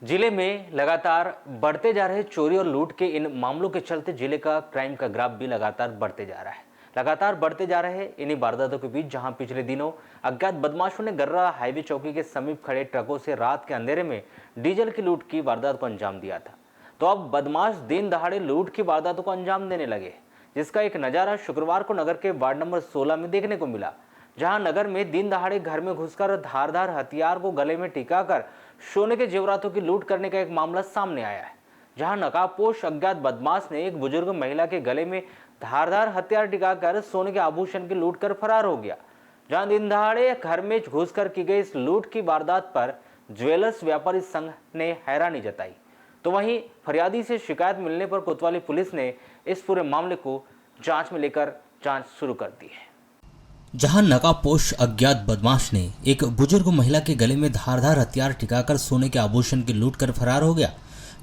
जिले में लगातार बढ़ते जा रहे चोरी और लूट के इन मामलों के चलते जिले का क्राइम का ग्राफ भी लगातार बढ़ते जा रहा है। लगातार बढ़ते जा रहे इन्हीं वारदातों के बीच जहां पिछले दिनों अज्ञात बदमाशों ने गर्रा हाईवे चौकी के समीप खड़े ट्रकों से रात के अंधेरे में डीजल की लूट की वारदात को अंजाम दिया था, तो अब बदमाश दिन दहाड़े लूट की वारदातों को अंजाम देने लगे, जिसका एक नज़ारा शुक्रवार को नगर के वार्ड नंबर 16 में देखने को मिला, जहां नगर में दिन दहाड़े घर में घुसकर धारदार हथियार को गले में टिकाकर सोने के जेवरातों की लूट करने का एक मामला सामने आया है। जहां नकाबपोश अज्ञात बदमाश ने एक बुजुर्ग महिला के गले में धारदार हथियार टिकाकर सोने के आभूषण की लूट कर फरार हो गया। जहां दिन दहाड़े घर में घुसकर की गई इस लूट की वारदात पर ज्वेलर्स व्यापारी संघ ने हैरानी जताई, तो वहीं फरियादी से शिकायत मिलने पर कोतवाली पुलिस ने इस पूरे मामले को जांच में लेकर जांच शुरू कर दी है। जहां नकाबपोश अज्ञात बदमाश ने एक बुजुर्ग महिला के गले में धारदार हथियार टिकाकर सोने के आभूषण की लूट कर फरार हो गया।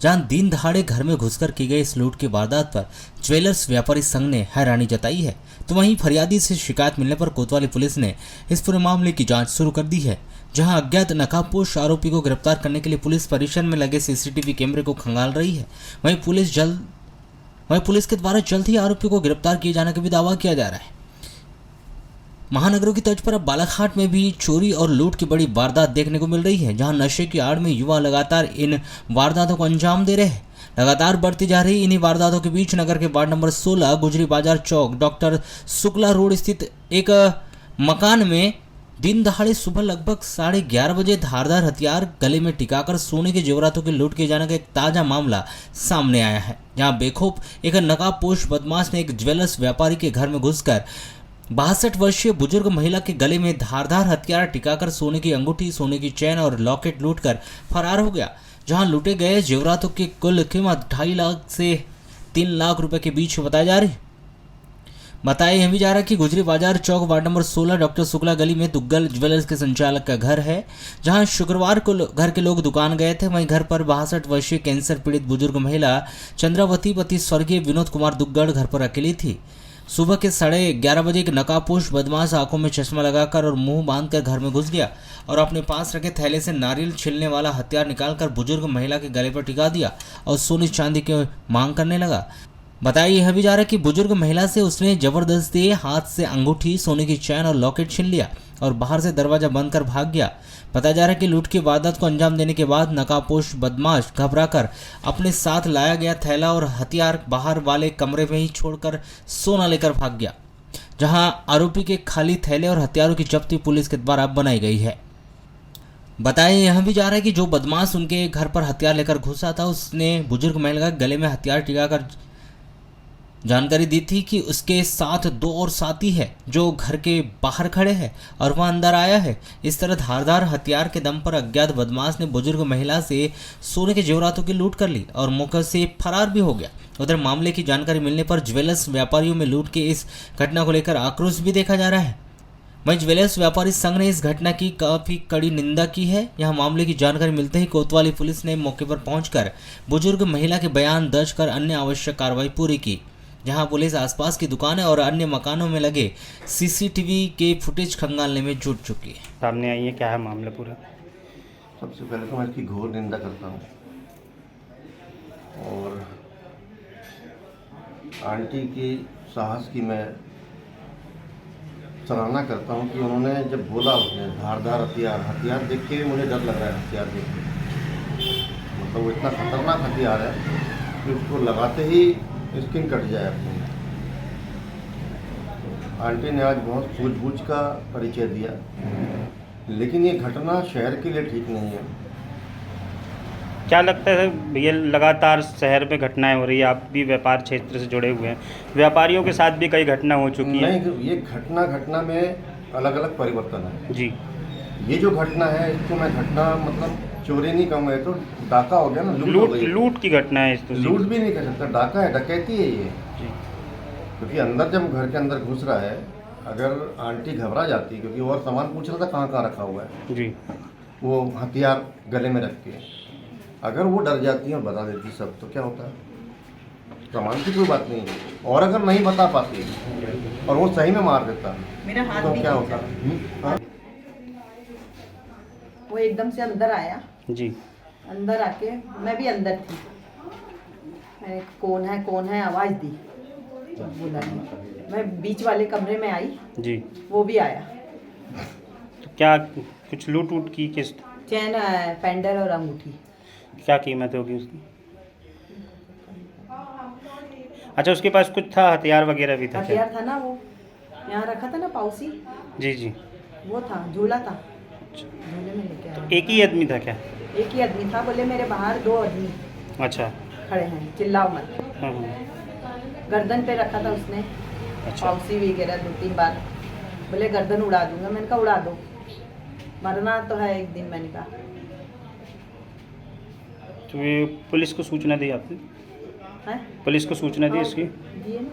जहां दिन दहाड़े घर में घुसकर की गई इस लूट की वारदात पर ज्वेलर्स व्यापारी संघ ने हैरानी जताई है, तो वहीं फरियादी से शिकायत मिलने पर कोतवाली पुलिस ने इस पूरे मामले की जांच शुरू कर दी है। जहां अज्ञात नकाबपोश आरोपी को गिरफ्तार करने के लिए पुलिस परिसर में लगे सीसीटीवी कैमरे को खंगाल रही है। वहीं पुलिस के द्वारा जल्द ही आरोपी को गिरफ्तार किए जाने का भी दावा किया जा रहा है। महानगरों की तर्ज पर अब बालाघाट में भी चोरी और लूट की बड़ी वारदात देखने को मिल रही है, जहां नशे की आड़ में युवा लगातार इन वारदातों को अंजाम दे रहे हैं। लगातार बढ़ती जा रही इन्हीं वारदातों के बीच नगर के वार्ड नंबर 16 गुजरी बाजार चौक डॉक्टर शुक्ला रोड स्थित एक मकान में दिन दहाड़े सुबह लगभग 11:30 बजे धारदार हथियार गले में टिकाकर सोने के जेवरातों की लूट किए जाने का एक ताजा मामला सामने आया है। जहां बेखौफ एक नकाबपोश बदमाश ने एक ज्वेलर्स व्यापारी के घर में घुसकर 62 वर्षीय बुजुर्ग महिला के गले में धारदार हथियार टिकाकर सोने की अंगूठी, सोने की चैन और लॉकेट लूटकर फरार हो गया। जहां लूटे गए जेवरातों की कुल कीमत 2.5 लाख से 3 लाख रुपए के बीच बताई जा रही है। बताया यह भी जा रहा है कि गुजरी बाजार चौक वार्ड नंबर 16 डॉक्टर शुक्ला गली में दुग्गल ज्वेलर्स के संचालक का घर है, जहां शुक्रवार को घर के लोग दुकान गए थे। वहीं घर पर 62 वर्षीय कैंसर पीड़ित बुजुर्ग महिला चंद्रावती पति स्वर्गीय विनोद कुमार दुग्गल घर पर अकेली थी। सुबह के 11:30 बजे एक नकाबपोश बदमाश आंखों में चश्मा लगाकर और मुंह बांधकर घर में घुस गया और अपने पास रखे थैले से नारियल छीलने वाला हथियार निकालकर बुजुर्ग महिला के गले पर टिका दिया और सोने चांदी की मांग करने लगा। बताया यह भी जा रहा है कि बुजुर्ग महिला से उसने जबरदस्ती हाथ से अंगूठी, सोने की चैन और लॉकेट छीन लिया और बाहर से दरवाजा बंद कर भाग गया। बताया जा रहा है कि लूट की वारदात को अंजाम देने के बाद नकाबपोश बदमाश घबराकर अपने साथ लाया गया थैला और हथियार बाहर वाले कमरे में ही छोड़कर सोना लेकर भाग गया। जहां आरोपी के खाली थैले और हथियारों की जब्ती पुलिस के द्वारा बनाई गई है। बताया यह भी जा रहा है कि जो बदमाश उनके घर पर हथियार लेकर घुसा था, उसने बुजुर्ग महिला के गले में हथियार टिकाकर जानकारी दी थी कि उसके साथ 2 और साथी है जो घर के बाहर खड़े हैं और वह अंदर आया है। इस तरह धारदार हथियार के दम पर अज्ञात बदमाश ने बुजुर्ग महिला से सोने के जेवरातों की लूट कर ली और मौके से फरार भी हो गया। उधर मामले की जानकारी मिलने पर ज्वेलर्स व्यापारियों में लूट के इस घटना को लेकर आक्रोश भी देखा जा रहा है। वहीं ज्वेलर्स व्यापारी संघ ने इस घटना की काफी कड़ी निंदा की है। यह मामले की जानकारी मिलते ही कोतवाली पुलिस ने मौके पर पहुंचकर बुजुर्ग महिला के बयान दर्ज कर अन्य आवश्यक कार्रवाई पूरी की। जहां पुलिस आसपास की दुकानें और अन्य मकानों में लगे सीसीटीवी के फुटेज खंगालने में जुट चुकी है। सामने आई है, क्या है मामला पूरा? सबसे पहले तो मैं इसकी घोर निंदा करता हूँ और आंटी की साहस की मैं सराहना करता हूँ कि उन्होंने जब बोला उसने धारदार हथियार देख के मुझे डर लग रहा है। हथियार देख के मतलब वो इतना खतरनाक हथियार है कि उसको लगाते ही स्किन कट जाए अपनी। आंटी ने आज बहुत सूझबूझ का परिचय दिया, लेकिन ये घटना शहर के लिए ठीक नहीं है। क्या लगता है ये लगातार शहर में घटनाएं हो रही है? आप भी व्यापार क्षेत्र से जुड़े हुए हैं, व्यापारियों के साथ भी कई घटना हो चुकी है। नहीं, ये घटना में अलग अलग परिवर्तन है जी। ये जो घटना है इसको मैं घटना मतलब चोरी नहीं कहूँगा, तो डाका हो गया ना, लूट की घटना है। इसको लूट भी नहीं कह सकता, डाका है, डकैती है ये जी। क्योंकि अंदर जब घर के अंदर घुस रहा है, अगर आंटी घबरा जाती, क्योंकि और सामान पूछ रहा था कहाँ कहाँ रखा हुआ है जी, वो हथियार गले में रख के, अगर वो डर जाती है और बता देती सब, तो क्या होता है? सामान की कोई बात नहीं है। और अगर नहीं बता पाती और वो सही में मार देता तो क्या होता? वो एकदम से अंदर आया जी। अंदर आके मैं भी अंदर थी, मैंने कौन है आवाज़ दी, बोला नहीं। मैं बीच वाले कमरे में आई, जी। वो भी आया। तो क्या कुछ लूट वूट की किस चैन, पेंडल और अंगूठी। क्या कीमत होगी उसकी? अच्छा, उसके पास कुछ था, हथियार वगैरह भी था क्या? हथियार था ना, वो यहाँ रखा था ना पाउसी, जी जी। वो था, झूला था, झूले में लेके आया। एक ही आदमी था क्या? एक ही आदमी था, बोले मेरे बाहर 2 आदमी अच्छा। खड़े हैं, चिल्लाओ मत। हाँ। गर्दन पे रखा था उसने अच्छा। पाउसी वगैरह 2-3 बार, बोले गर्दन उड़ा दूंगा। मैंने कहा उड़ा दो, मरना तो है एक दिन। मैंने कहा तो ये पुलिस को सूचना दी आपने? है पुलिस को सूचना दी इसकी? दिए ना।